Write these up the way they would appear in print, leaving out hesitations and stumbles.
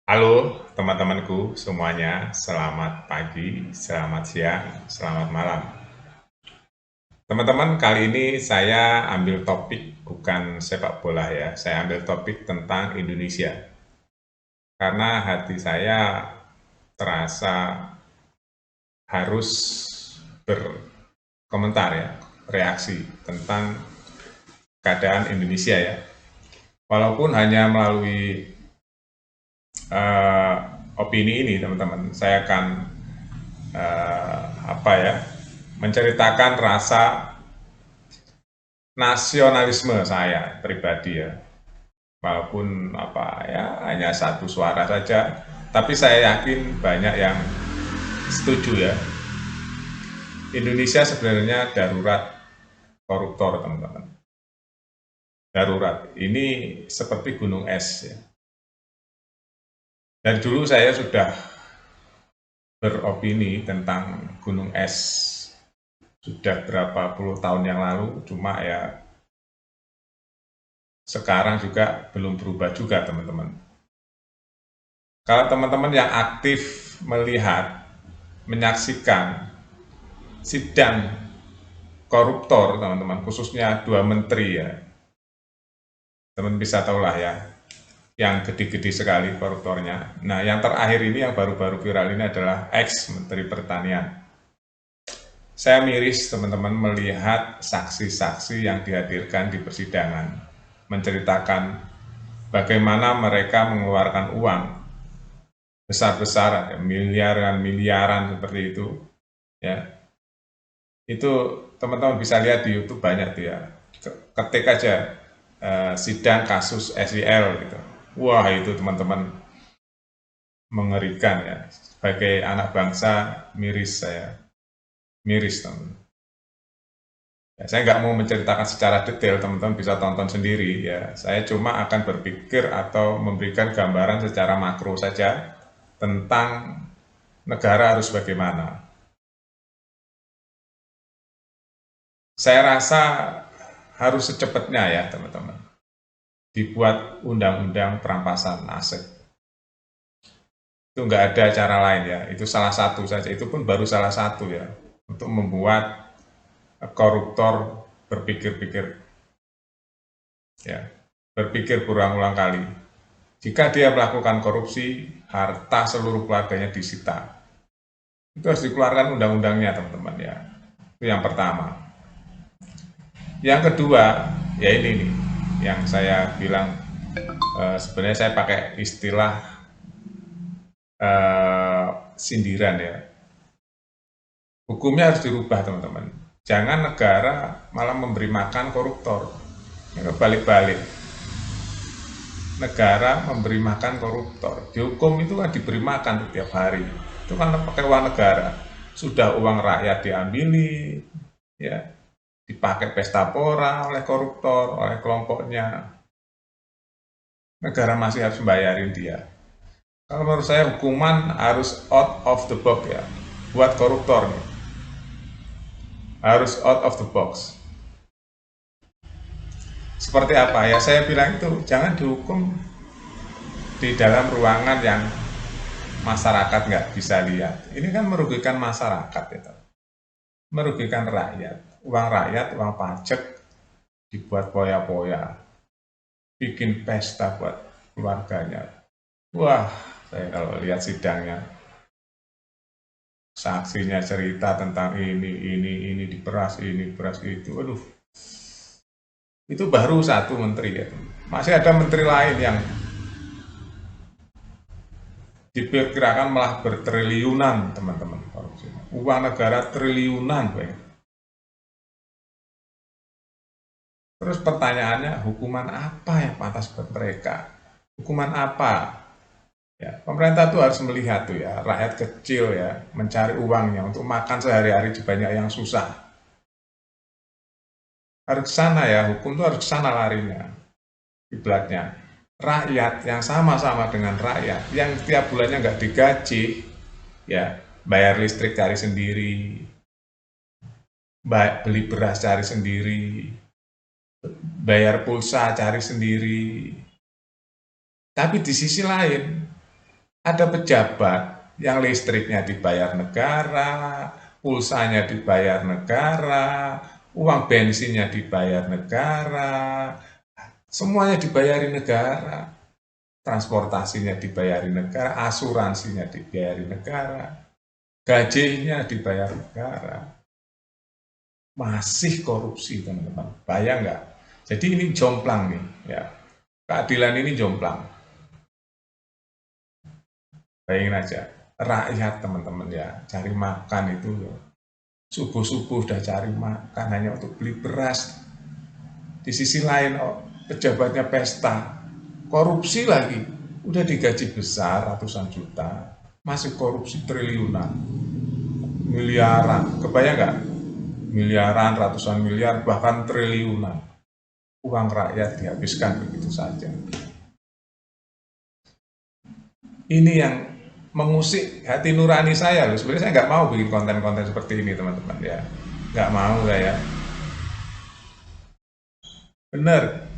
Halo teman-temanku semuanya, selamat pagi, selamat siang, selamat malam. Teman-teman, kali ini saya ambil topik bukan sepak bola ya, saya ambil topik tentang Indonesia. Karena hati saya terasa harus berkomentar ya, reaksi tentang keadaan Indonesia ya. Walaupun hanya melalui eh, opini ini teman-teman, saya akan apa ya, menceritakan rasa nasionalisme saya pribadi ya, walaupun apa ya hanya satu suara saja, tapi saya yakin banyak yang setuju ya. Indonesia sebenarnya darurat koruptor teman-teman, darurat ini seperti gunung es ya. Dan dulu saya sudah beropini tentang gunung es sudah berapa puluh tahun yang lalu, cuma ya sekarang juga belum berubah juga teman-teman. Kalau teman-teman yang aktif melihat, menyaksikan sidang koruptor teman-teman, khususnya dua menteri ya, teman bisa tahulah ya, yang gede-gede sekali koruptornya. Nah, yang terakhir ini yang baru-baru viral ini adalah ex Menteri Pertanian. Saya miris teman-teman melihat saksi-saksi yang dihadirkan di persidangan, menceritakan bagaimana mereka mengeluarkan uang besar-besaran, ya, miliaran-miliaran seperti itu, ya. Itu teman-teman bisa lihat di YouTube banyak tuh ya. Ketik aja sidang kasus SEL gitu. Wah, itu teman-teman mengerikan ya. Sebagai anak bangsa miris saya, miris teman. Ya, saya nggak mau menceritakan secara detail, teman-teman bisa tonton sendiri ya. Saya cuma akan berpikir atau memberikan gambaran secara makro saja tentang negara harus bagaimana. Saya rasa harus secepatnya ya teman-teman, dibuat undang-undang perampasan aset. Itu nggak ada cara lain ya, itu salah satu saja, itu pun baru salah satu ya, untuk membuat koruptor berpikir-pikir ya, berpikir berulang-ulang kali. Jika dia melakukan korupsi, harta seluruh keluarganya disita. Itu harus dikeluarkan undang-undangnya teman-teman ya. Itu yang pertama. Yang kedua, ya ini nih, yang saya bilang sebenarnya saya pakai istilah sindiran ya. Hukumnya harus dirubah teman-teman. Jangan negara malah memberi makan koruptor. Ya, balik-balik. Negara memberi makan koruptor. Dihukum itu kan diberi makan setiap hari. Itu kan pakai uang negara. Sudah uang rakyat diambili, ya, dipakai pesta pora oleh koruptor, oleh kelompoknya. Negara masih harus membayarin dia. Kalau menurut saya hukuman harus out of the box ya, buat koruptor nih. Harus out of the box. Seperti apa ya, saya bilang itu jangan dihukum di dalam ruangan yang masyarakat nggak bisa lihat. Ini kan merugikan masyarakat itu, merugikan rakyat. Uang rakyat, uang pajak dibuat poya-poya, bikin pesta buat keluarganya. Wah, saya kalau lihat sidangnya, saksinya cerita tentang ini diperas, ini beras itu, aduh, itu baru satu menteri ya. Masih ada menteri lain yang diperkirakan malah bertriliunan teman-teman korupsi. Uang negara triliunan. Terus pertanyaannya, hukuman apa yang pantas buat mereka? Hukuman apa? Ya, pemerintah tuh harus melihat tuh ya, rakyat kecil ya, mencari uangnya untuk makan sehari-hari di banyak yang susah. Harus ke sana ya, hukum tuh harus ke sana larinya, kiblatnya. Rakyat yang sama-sama dengan rakyat, yang tiap bulannya nggak digaji, ya bayar listrik cari sendiri, beli beras cari sendiri, bayar pulsa cari sendiri. Tapi di sisi lain, Ada pejabat yang listriknya dibayar negara, pulsanya dibayar negara, uang bensinnya dibayar negara, semuanya dibayari negara. Transportasinya dibayari negara, asuransinya dibayari negara, gajinya dibayar negara. Masih korupsi, teman-teman. Bayang nggak? Jadi ini jomplang nih, ya. Keadilan ini jomplang. Bayangin aja, rakyat teman-teman ya, cari makan itu subuh-subuh udah cari makan hanya untuk beli beras. Di sisi lain, pejabatnya pesta, korupsi lagi, udah digaji besar ratusan juta, masih korupsi triliunan, miliaran, kebayang nggak? Miliaran, ratusan miliar, bahkan triliunan. Uang rakyat dihabiskan begitu saja. Ini yang mengusik hati nurani saya loh. Sebenarnya saya nggak mau bikin konten-konten seperti ini teman-teman ya. Nggak mau saya. Bener.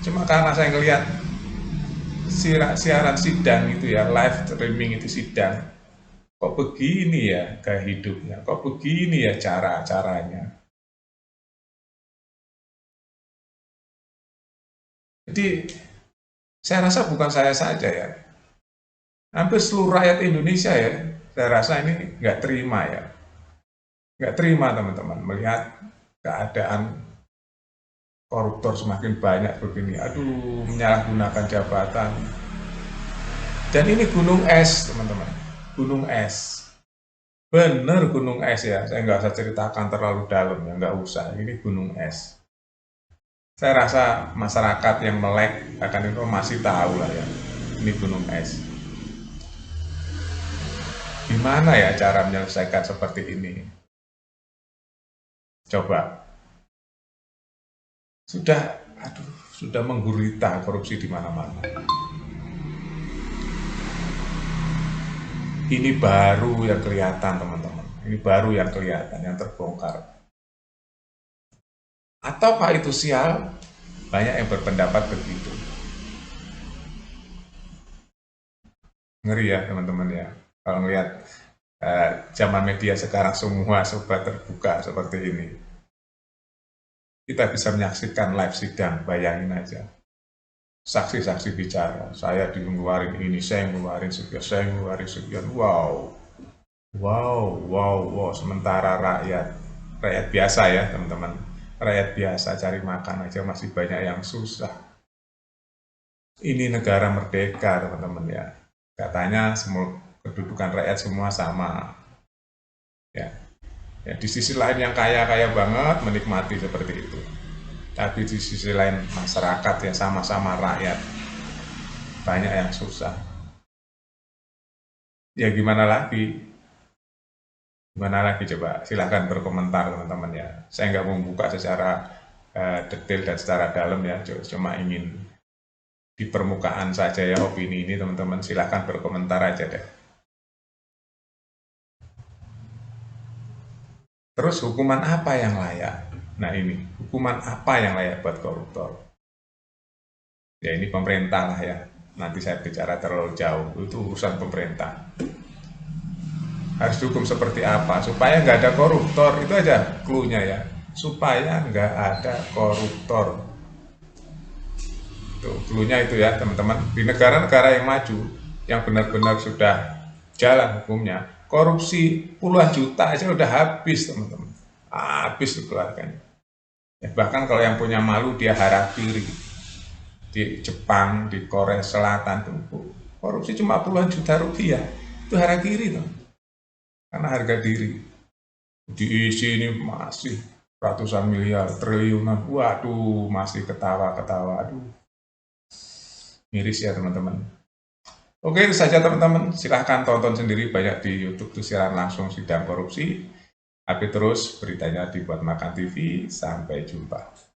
Cuma karena saya ngelihat siaran sidang itu ya, live streaming itu sidang, kok begini ya gaya hidupnya, kok begini ya cara-caranya. Jadi saya rasa bukan saya saja ya, hampir seluruh rakyat Indonesia ya, saya rasa ini nggak terima ya, nggak terima teman-teman melihat keadaan koruptor semakin banyak begini, aduh menyalahgunakan jabatan. Dan ini gunung es teman-teman, gunung es. Bener gunung es ya, saya nggak usah ceritakan terlalu dalam ya, nggak usah, ini gunung es. Saya rasa masyarakat yang melek akan informasi tahu lah ya, ini gunung es. Gimana ya cara menyelesaikan seperti ini? Coba. Sudah menggurita korupsi di mana-mana. Ini baru yang kelihatan teman-teman, ini baru yang kelihatan, yang terbongkar. Ataukah itu sial? Banyak yang berpendapat begitu. Ngeri ya teman-teman ya, kalau melihat zaman media sekarang semua serba terbuka seperti ini. Kita bisa menyaksikan live sidang, bayangin aja. Saksi-saksi bicara, saya ngeluarin ini, saya ngeluarin sekian, saya ngeluarin sekian, wow. Sementara rakyat biasa ya teman-teman, rakyat biasa cari makan aja masih banyak yang susah. Ini negara merdeka teman-teman ya, katanya semua kedudukan rakyat semua sama. Ya, di sisi lain yang kaya-kaya banget menikmati seperti itu. Tapi di sisi lain masyarakat ya sama-sama rakyat, banyak yang susah. Ya gimana lagi? Gimana lagi coba? Silahkan berkomentar teman-teman ya. Saya nggak membuka secara detail dan secara dalam ya, cuma ingin di permukaan saja ya opini ini teman-teman. Silahkan berkomentar aja deh. Terus hukuman apa yang layak? Nah ini, hukuman apa yang layak buat koruptor? Ya ini pemerintah lah ya, nanti saya bicara terlalu jauh, itu urusan pemerintah. Harus dihukum seperti apa? Supaya nggak ada koruptor, itu aja clue-nya ya. Supaya nggak ada koruptor. Tuh, clue-nya itu ya teman-teman. Di negara-negara yang maju, yang benar-benar sudah jalan hukumnya, korupsi puluhan juta aja udah habis teman-teman. Habis dikeluarkan. Ya, bahkan kalau yang punya malu dia harakiri. Di Jepang, di Korea Selatan tuh korupsi cuma puluhan juta rupiah. Itu harakiri tuh. Karena harga diri. Diisi ini masih ratusan miliar, triliunan. Waduh, masih ketawa-ketawa. Aduh. Miris ya teman-teman. Oke, itu saja teman-teman. Silahkan tonton sendiri banyak di YouTube tuh siaran langsung sidang korupsi. Update terus beritanya di Buat Makan TV. Sampai jumpa.